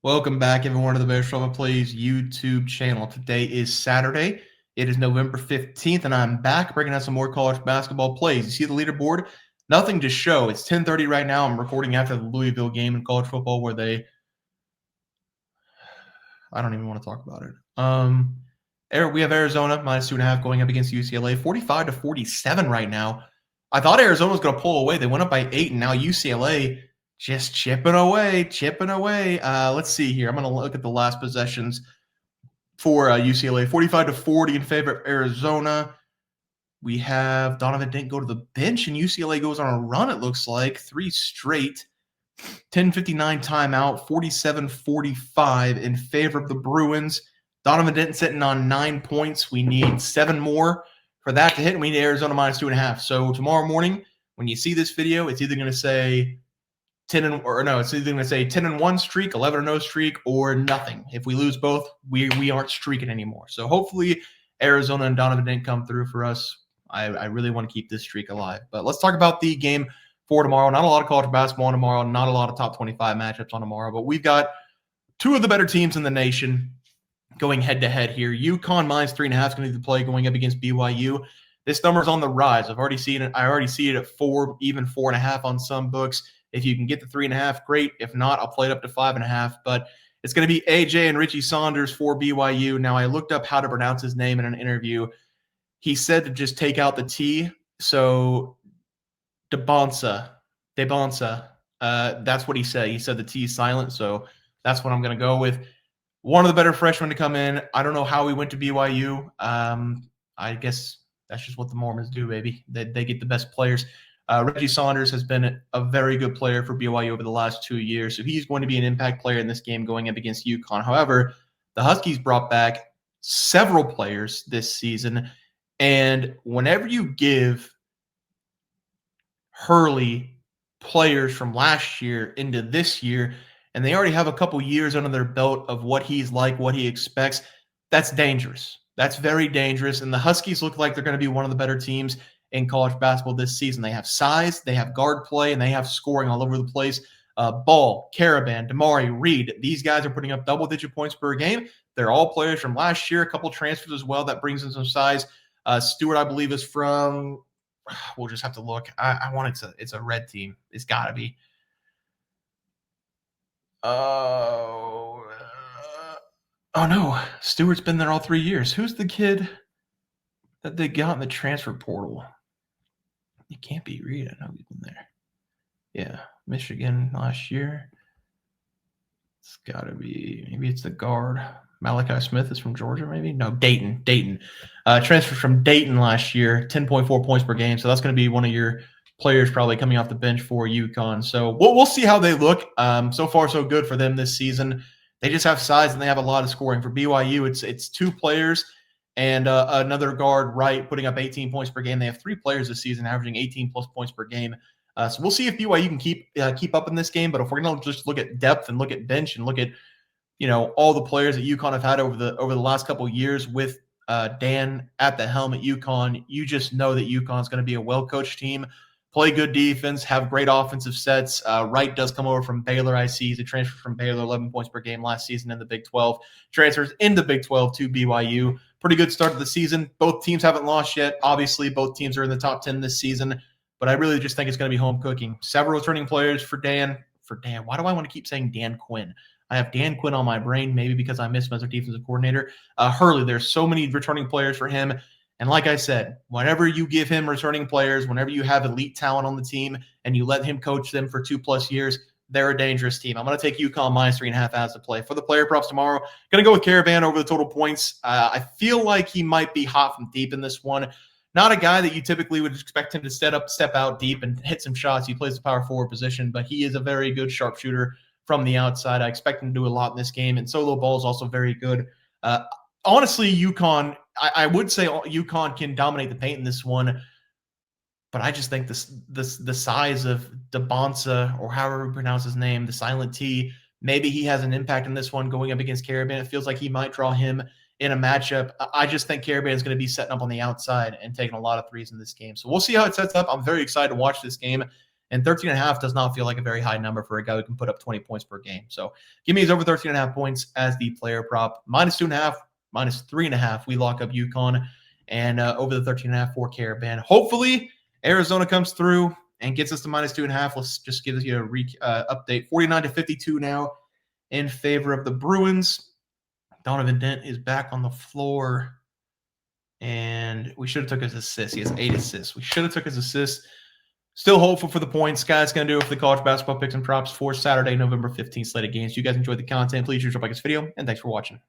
Welcome back, everyone, to the Bear Trauma Plays YouTube channel. Today is Saturday. It is November 15th, and I'm back bringing out some more college basketball plays. You see the leaderboard? Nothing to show. It's 10:30 right now. I'm recording after the Louisville game in college football where I don't even want to talk about it. We have Arizona -2.5 going up against UCLA, 45-47 right now. I thought Arizona was going to pull away. They went up by 8, and now UCLA just chipping away. Let's see here. I'm going to look at the last possessions for UCLA. 45-40 in favor of Arizona. We have Donovan didn't go to the bench, and UCLA goes on a run, it looks like. 3 straight. 10:59 timeout, 47-45 in favor of the Bruins. Donovan Denton sitting on 9 points. We need 7 more for that to hit, and we need Arizona -2.5. So tomorrow morning, when you see this video, it's either going to say 10-1 streak, 11-0 streak, or nothing. If we lose both, we aren't streaking anymore. So hopefully Arizona and Donovan didn't come through for us. I really want to keep this streak alive. But let's talk about the game for tomorrow. Not a lot of college basketball on tomorrow, not a lot of top 25 matchups on tomorrow, but we've got 2 of the better teams in the nation going head-to-head here. UConn -3.5 is going to be the play going up against BYU. This number's on the rise. I already see it at 4, even 4.5 on some books. If you can get the 3.5, great. If not, I'll play it up to 5.5. But it's going to be AJ and Richie Saunders for BYU. Now, I looked up how to pronounce his name in an interview. He said to just take out the T. So Debonsa. That's what he said. He said the T is silent, so that's what I'm going to go with. One of the better freshmen to come in. I don't know how he went to BYU. I guess that's just what the Mormons do, baby. They get the best players. Reggie Saunders has been a very good player for BYU over the last 2 years, so he's going to be an impact player in this game going up against UConn. However, the Huskies brought back several players this season, and whenever you give Hurley players from last year into this year, and they already have a couple years under their belt of what he's like, what he expects, that's dangerous. That's very dangerous, and the Huskies look like they're going to be one of the better teams in college basketball this season. They have size, they have guard play, and they have scoring all over the place. Ball, Caravan, Damari, Reed, these guys are putting up double-digit points per game. They're all players from last year, a couple transfers as well. That brings in some size. Stewart, I believe, is from – we'll just have to look. I want it's a red team. It's got to be. Oh, no. Stewart's been there all 3 years. Who's the kid that they got in the transfer portal? It can't be Reed. I know he's been there. Yeah, Michigan last year. It's got to be, maybe it's the guard. Malachi Smith is from Georgia, maybe? No, Dayton. Transferred from Dayton last year, 10.4 points per game. So that's going to be one of your players probably coming off the bench for UConn. So we'll see how they look. So far, so good for them this season. They just have size and they have a lot of scoring. For BYU, it's 2 players and another guard, right, putting up 18 points per game. They have 3 players this season averaging 18-plus points per game. So we'll see if BYU can keep up in this game. But if we're going to just look at depth and look at bench and look at all the players that UConn have had over the last couple of years with Dan at the helm at UConn, you just know that UConn is going to be a well-coached team, play good defense, have great offensive sets. Wright does come over from Baylor. I see he's a transfer from Baylor, 11 points per game last season in the Big 12. Transfers in the Big 12 to BYU. Pretty good start to the season. Both teams haven't lost yet. Obviously, both teams are in the top 10 this season, but I really just think it's going to be home cooking. Several returning players for Dan. Why do I want to keep saying Dan Quinn? I have Dan Quinn on my brain, maybe because I miss him as a defensive coordinator. Hurley, there's so many returning players for him. And like I said, whenever you give him returning players, whenever you have elite talent on the team and you let him coach them for 2+ years, they're a dangerous team. I'm going to take UConn -3.5 as the play. For the player props tomorrow, going to go with Caravan over the total points. I feel like he might be hot from deep in this one. Not a guy that you typically would expect him to step out deep and hit some shots. He plays the power forward position, but he is a very good sharpshooter from the outside. I expect him to do a lot in this game, and solo ball is also very good. Honestly, UConn, I would say UConn can dominate the paint in this one, but I just think the size of Debonsa, or however we pronounce his name, the silent T, maybe he has an impact in this one going up against Caravan. It feels like he might draw him in a matchup. I just think Caravan is going to be setting up on the outside and taking a lot of threes in this game. So we'll see how it sets up. I'm very excited to watch this game. And 13.5 does not feel like a very high number for a guy who can put up 20 points per game. So give me his over 13.5 points as the player prop. -2.5, -3.5. We lock up UConn, and over the 13.5 for Carabin. Hopefully, Arizona comes through and gets us to -2.5. Let's just give you a update. 49-52 now in favor of the Bruins. Donovan Dent is back on the floor. And we should have took his assist. He has 8 assists. We should have took his assist. Still hopeful for the points. Guys, going to do it for the college basketball picks and props for Saturday, November 15th slate of games. If you guys enjoyed the content, please drop a like this video, and thanks for watching.